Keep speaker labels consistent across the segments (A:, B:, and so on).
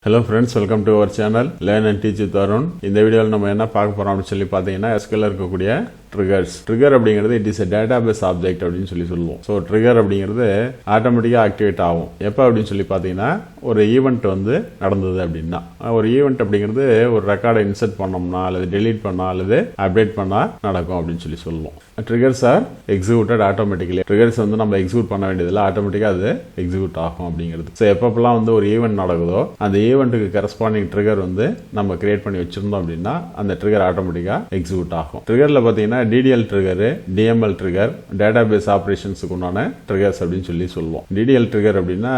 A: Hello friends, welcome to our channel Learn and Teach with Arun. இந்த வீடியோல நம்ம என்ன பார்க்க போறோம் அப்படி சொல்லி பாத்தீங்கன்னா SQL இருக்கக்கூடிய triggers. Trigger அப்படிங்கிறது it is a database object அப்படினு சொல்லுவோம். So trigger அப்படிங்கிறது ஆட்டோமேட்டிக்கா ஆக்டிவேட் ஆகும். எப்ப அப்படினு சொல்லி பாத்தீங்கன்னா ஒரு ஈவென்ட் வந்து நடந்தது அப்படினா. ஒரு ஈவென்ட் அப்படிங்கிறது ஒரு ரெக்கார்டை இன்சர்ட் பண்ணோம்னா அல்லது delete பண்ணா அல்லது அப்டேட் பண்ணா நடக்கும் அப்படினு சொல்லுவோம். Triggers are executed automatically. Triggers வந்து நம்ம எக்ஸிக்யூட் பண்ண வேண்டியதில்லை, ஆட்டோமேட்டிக்கா அது எக்ஸிக்யூட் ஆகும் அப்படிங்கிறது. ஸோ எப்பப்பெல்லாம் வந்து ஒரு ஈவென்ட் நடக்குதோ அந்த ஈவெண்ட்டுக்கு கரஸ்பாண்டிங் ட்ரிகர் வந்து நம்ம கிரியேட் பண்ணி வச்சிருந்தோம் அப்படின்னா அந்த ட்ரிகர் ஆட்டோமேட்டிக்கா எக்ஸிக்யூட் ஆகும். ட்ரிகர்ல பாத்தீங்கன்னா DDL trigger, DML trigger, database ஆபரேஷன்ஸுக்கு உண்டான ட்ரிகர்ஸ் அப்படின்னு சொல்லுவோம். DDL ட்ரிகர் அப்படின்னா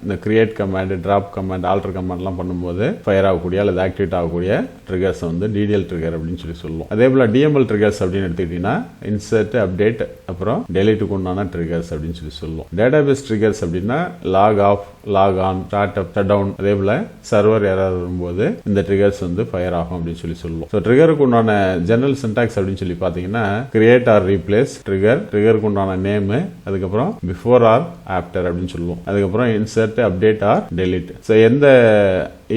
A: இந்த create command, drop command, alter கமாண்ட்லாம் பண்ணும்போது ஃபயர் ஆகக்கூடிய அல்லது ஆக்டிவேட் ஆகக்கூடிய ட்ரிகர்ஸ் வந்து DDL ட்ரிகர் அப்படின்னு சொல்லுவோம். அதே போல DML ட்ரிகர்ஸ் அப்படின்னு எடுத்துக்கிட்டீங்கன்னா இன்சர்ட், அப்டேட், அப்புறம் டெலிட்டுக்கு உண்டான ட்ரிகர்ஸ் அப்படின்னு சொல்லுவோம். டேட்டாபேஸ் ட்ரிகர்ஸ் அப்படின்னா log off, log on, start up, shut down, அதே போல சர்வர் எரர் வரும்போது இந்த ட்ரிகர்ஸ் வந்து ஃபயர் ஆகும் அப்படின்னு சொல்லுவோம். ஸோ ட்ரிகருக்கு உண்டான ஜெனரல் சின்டாக்ஸ் அப்படின்னு சொல்லி பார்த்தீங்கன்னா கிரியேட் ஆர் ரீப்ளேஸ் ட்ரிகர், ட்ரிகருக்கு உண்டான நேம், அதுக்கப்புறம் பிஃபோர் ஆர் ஆஃப்டர் அப்படின்னு சொல்லுவோம். அதுக்கப்புறம் insert, update R delete. So எந்த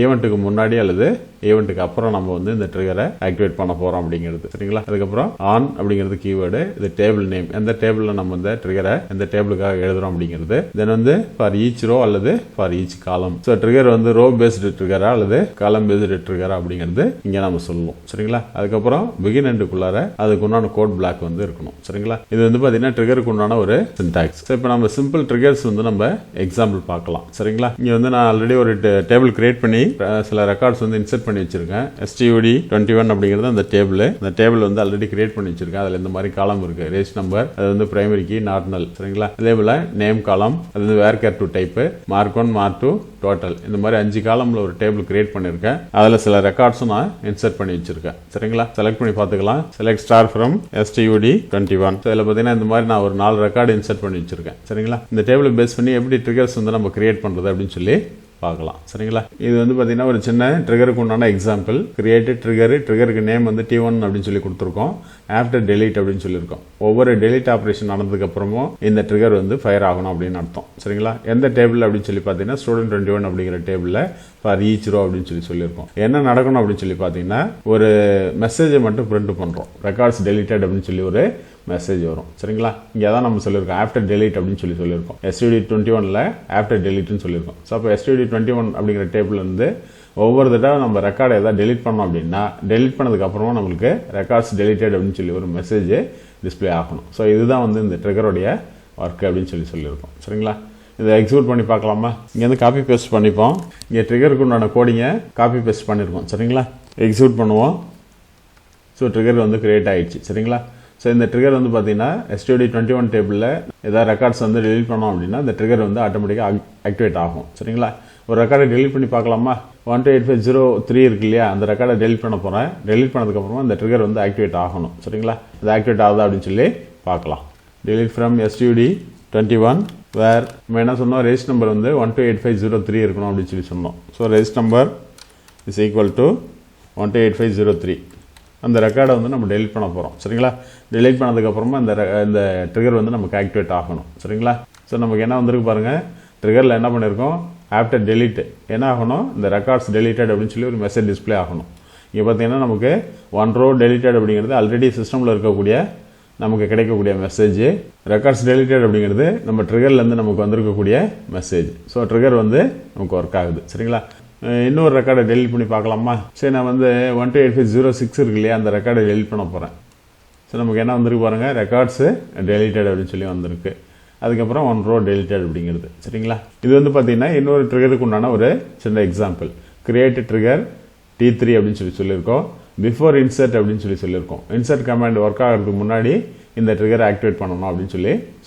A: ஈவெண்ட்டுக்கு முன்னாடி அல்லது ஈவெண்ட்டுக்கு அப்புறம் நம்ம வந்து இந்த ட்ரிகரை ஆக்டிவேட் பண்ண போறோம் அப்படிங்கிறது சரிங்களா. அதுக்கப்புறம் ஆன் அப்படிங்கிறது கீவேர்டு, இது டேபிள் நேம், எந்த டேபிள்ல நம்ம இந்த ட்ரிகரை எந்த டேபிளுக்காக எழுதுறோம் அப்படிங்கிறது. தென் வந்து ஃபார் ஈச் ரோ அல்லது ஃபார் ஈச் காலம். ஸோ ட்ரிகர் வந்து ரோ பேஸ்டு ட்ரிகரா அல்லது காலம் பேஸ்டு ட்ரிகரா அப்படிங்கிறது இங்க நம்ம சொல்லுவோம் சரிங்களா. அதுக்கப்புறம் பிகின் எண்டுக்குள்ளார அதுக்கு உண்டான கோட் பிளாக் வந்து இருக்கணும் சரிங்களா. இது வந்து பாத்தீங்கன்னா ட்ரிகருக்கு உண்டான ஒரு சின்டாக்ஸ். ஸோ இப்போ நம்ம சிம்பிள் ட்ரிகர்ஸ் வந்து நம்ம எக்ஸாம்பிள் பார்க்கலாம் சரிங்களா. இங்க வந்து நான் ஆல்ரெடி ஒரு டேபிள் கிரியேட் பண்ணி சில ரெக்கார்ட்ஸ் வந்து இன்சர்ட் பண்ணி வச்சிருக்கேன். STUD21 அப்படிங்கிறது அந்த டேபிள் வந்து ஆல்ரெடி கிரியேட் பண்ணி வச்சிருக்கேன். அதுல இந்த மாதிரி காலம் இருக்கு. ரேஸ் நம்பர், அது வந்து பிரைமரி கீ, நாட் நல் சரிங்களா. அதே போல நேம் காலம், அது வந்து varchar two type, mark 1, mark 2, total, இந்த மாதிரி 5 காலம்ல ஒரு டேபிள் கிரியேட் பண்ணிருக்கேன். அதுல சில ரெக்கார்ட்ஸும் நான் இன்சர்ட் பண்ணி வச்சிருக்கேன் சரிங்களா. செலக்ட் பண்ணி பார்த்துக்கலாம். Select star from STUD21. இதுல பாத்தீங்கன்னா இந்த மாதிரி நான் ஒரு 4 ரெக்கார்டு இன்சர்ட் பண்ணி வச்சிருக்கேன் சரிங்களா. இந்த டேபிள் பேஸ் பண்ணி எப்படி ட்ரிகர்ஸ் வந்து நம்ம கிரியேட் பண்றது அப்படின்னு சொல்லி பார்க்கலாம் சரிங்களா. இது வந்து பாத்தீங்கன்னா ஒரு சின்ன ட்ரிகருக்கு உண்டான எக்ஸாம்பிள். கிரியேட் ட்ரிகர், ட்ரிகருக்கு நேம் வந்து T1 அப்படின்னு சொல்லி கொடுத்துருக்கோம். ஆஃப்டர் டெலிட் அப்படின்னு சொல்லியிருக்கோம். ஒவ்வொரு டெலிட் ஆபரேஷன் நடந்ததுக்கு அப்புறமும் இந்த ட்ரிகர் வந்து ஃபயர் ஆகணும் அப்படின்னு அர்த்தம் சரிங்களா. எந்த டேபிள் அப்படின்னு சொல்லி பார்த்தீங்கன்னா ஸ்டூடெண்ட் 21 அப்படிங்கிற டேபிள்ல ஃபார் ஈச் ரோ அப்படின்னு சொல்லியிருக்கோம். என்ன நடக்கணும் அப்படின்னு சொல்லி பார்த்தீங்கன்னா ஒரு மெசேஜை மட்டும் பிரிண்ட் பண்றோம். ரெக்கார்ட்ஸ் டெலிட்டட் அப்படின்னு சொல்லி ஒரு மெசேஜ் வரும் சரிங்களா. இங்க தான் நம்ம சொல்லியிருக்கோம் ஆஃப்டர் டெலிட் அப்படின்னு சொல்லியிருக்கோம். STUD21ல ஆஃப்டர் டெலிட்னு சொல்லியிருக்கோம். ஸோ அப்போ STUD21 அப்படிங்கிற டேபிள் வந்து ஒவ்வொரு தடவை நம்ம ரெக்கார்டை ஏதாவது டெலிட் பண்ணோம் அப்படின்னா டெலிட் பண்ணதுக்கு அப்புறமா நம்மளுக்கு ரெக்கார்ட்ஸ் டெலிட்டட் அப்படின்னு சொல்லி ஒரு மெசேஜ் டிஸ்பிளே ஆகணும். ஸோ இதுதான் வந்து இந்த ட்ரிகருடைய ஒர்க் அப்படின்னு சொல்லியிருக்கோம் சரிங்களா. இதை எக்ஸிக்யூட் பண்ணி பார்க்கலாமா. இங்க வந்து காப்பி பேஸ்ட் பண்ணிப்போம். இங்க ட்ரிகருக்கு உண்டான கோடிங்கை காப்பி பேஸ்ட் பண்ணிருக்கோம் சரிங்களா. எக்ஸிக்யூட் பண்ணுவோம். ஸோ ட்ரிகர் வந்து கிரியேட் ஆயிடுச்சு சரிங்களா. ஸோ இந்த ட்ரிகர் வந்து பார்த்தீங்கன்னா STUD21 டேபிளில் ஏதாவது ரெக்கார்ட்ஸ் வந்து டெலிட் பண்ணோம் அப்படின்னா இந்த ட்ரிகர் வந்து ஆட்டோமேட்டிக்காக ஆக்டிவேட் ஆகும் சரிங்களா. ஒரு ரெக்கார்டை டெலிட் பண்ணி பார்க்கலாமா. 128503 இருக்கு இல்லையா, அந்த ரெக்கார்டை டெலிட் பண்ண போகிறேன். டெலிட் பண்ணதுக்கப்புறமா இந்த ட்ரிகர் வந்து ஆக்டிவேட் ஆகணும் சரிங்களா. அது ஆக்டிவேட் ஆகுதா அப்படின்னு சொல்லி பார்க்கலாம். டெலிட் ஃப்ரம் STUD21 வேர் நம்ம என்ன சொன்னோம், ரெஜிஸ்டர் நம்பர் வந்து 128503 இருக்கணும் அப்படின்னு சொல்லி சொன்னோம். So register number is equal to 128503. அந்த ரெக்கார்டை வந்து நம்ம டெலிட் பண்ண போகிறோம் சரிங்களா. டெலிட் பண்ணதுக்கப்புறமா இந்த ட்ரிகர் வந்து நமக்கு ஆக்டிவேட் ஆகணும் சரிங்களா. ஸோ நமக்கு என்ன வந்திருக்கு பாருங்க, ட்ரிகரில் என்ன பண்ணியிருக்கோம், ஆஃப்டர் டெலிட் என்ன ஆகணும், இந்த ரெக்கார்ட்ஸ் டெலிட்டட் அப்படின்னு சொல்லி ஒரு மெசேஜ் டிஸ்பிளே ஆகணும். இங்கே பார்த்தீங்கன்னா நமக்கு 1 row டெலிட்டட் அப்படிங்கிறது ஆல்ரெடி சிஸ்டமில் இருக்கக்கூடிய நமக்கு கிடைக்கக்கூடிய மெசேஜ். ரெக்கார்ட்ஸ் டெலிட்டட் அப்படிங்கிறது நம்ம ட்ரிகர்லேருந்து நமக்கு வந்திருக்கக்கூடிய மெசேஜ். ஸோ ட்ரிகர் வந்து நமக்கு ஒர்க் ஆகுது சரிங்களா. இன்னொரு ரெக்கார்டை டெலிட் பண்ணி பார்க்கலாமா. சரி, நான் வந்து 128506 இருக்கு இல்லையா, அந்த ரெக்கார்டை டெலிட் பண்ண போகிறேன். ஸோ நமக்கு என்ன வந்திருக்கு பாருங்க, ரெக்கார்ட்ஸு டெலிட்டட் அப்படின்னு சொல்லி வந்திருக்கு. அதுக்கப்புறம் 1 row டெலிட்டட் அப்படிங்கிறது சரிங்களா. இது வந்து பார்த்தீங்கன்னா இன்னொரு ட்ரிகருக்கு உண்டான ஒரு சின்ன எக்ஸாம்பிள். கிரியேட் ட்ரிகர் T3 அப்படின்னு சொல்லியிருக்கோம். பிஃபோர் இன்சர்ட் அப்படின்னு சொல்லியிருக்கோம். இன்சர்ட் கமாண்ட் ஒர்க் ஆகிறதுக்கு முன்னாடி இந்த ட்ரிகர் ஆக்டிவேட் பண்ணணும் அப்படின்னு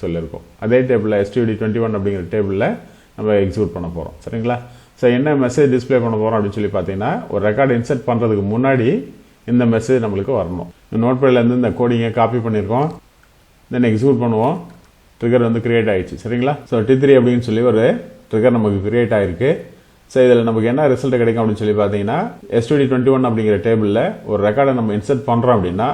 A: சொல்லியிருக்கோம். அதே டேபிளில் STUD21 அப்படிங்கிற டேபிளில் நம்ம எக்ஸிக்யூட் பண்ண போகிறோம் சரிங்களா. ஸோ என்ன மெசேஜ் டிஸ்பிளே பண்ண போகிறோம் அப்படின்னு சொல்லி பார்த்தீங்கன்னா ஒரு ரெக்கார்டு இன்சர்ட் பண்ணுறதுக்கு முன்னாடி இந்த மெசேஜ் நம்மளுக்கு வரணும். நோட் பேட்லேருந்து இந்த கோடிங்கை காப்பி பண்ணியிருக்கோம். தென் எக்ஸிக்யூட் பண்ணுவோம். ட்ரிகர் வந்து கிரியேட் ஆயிடுச்சு சரிங்களா. ஸோ T3 அப்படின்னு சொல்லி ஒரு ட்ரிகர் நமக்கு கிரியேட் ஆயிருக்கு. ஸோ இதில் நமக்கு என்ன ரிசல்ட் கிடைக்கும் அப்படின்னு சொல்லி பார்த்தீங்கன்னா STUD21 அப்படிங்கிற டேபிளில் ஒரு ரெக்கார்டை நம்ம இன்சர்ட் பண்ணுறோம் அப்படின்னா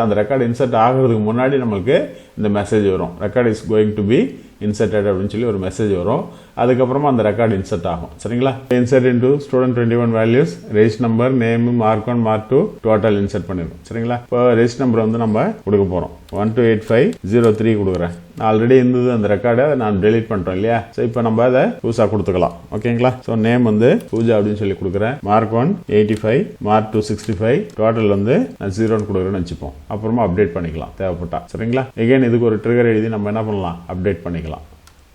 A: அந்த ரெக்கார்டு இன்சர்ட் ஆகிறதுக்கு முன்னாடி நம்மளுக்கு இந்த மெசேஜ் வரும், record is going to be inserted அப்படின்னு சொல்லி ஒரு மெசேஜ் வரும். அதுக்கப்புறமா அந்த ரெக்கார்டு இன்சர்ட் ஆகும். சரிங்களா? insert into student 21 values, register number, name, mark 1, mark 2, total insert பண்ணிருக்கோம். சரிங்களா? இப்போ register number வந்து நம்ம கொடுக்க போறோம். 128503 கொடுக்குறேன். ஆல்ரெடி இருந்தது அந்த ரெக்கார்டை நான் டெலீட் பண்ணிட்டோம் இல்லையா? ஸோ இப்போ நம்ம அதை புதுசாக கொடுத்துக்கலாம். ஓகேங்களா? ஸோ நேம் வந்து பூஜா அப்படின்னு சொல்லி கொடுக்குறேன். மார்க் 1 85, மார்க் 2 65, டோட்டல் வந்து நான் 0 கொடுக்குறேன்னு வச்சுப்போம். அப்புறமா அப்டேட் பண்ணிக்கலாம் தேவைப்பட்டா. சரிங்களா? எகைன் இதுக்கு ஒரு ட்ரிகர் எழுதி நம்ம என்ன பண்ணலாம்? அப்டேட் பண்ணிக்கலாம்.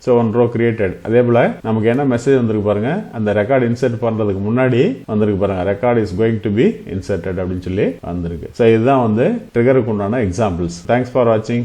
A: So one row created. அதே போல் நமக்கு என்ன மெசேஜ் வந்திருக்கு பாருங்க, அந்த ரெக்கார்டு இன்சர்ட் பண்ணுறதுக்கு முன்னாடி வந்திருக்கு பாருங்க, record is going to be inserted அப்படின்னு சொல்லி வந்திருக்கு. ஸோ இதுதான் வந்து ட்ரிகருக்கு உண்டான எக்ஸாம்பிள்ஸ். தேங்க்ஸ் ஃபார் வாட்சிங்.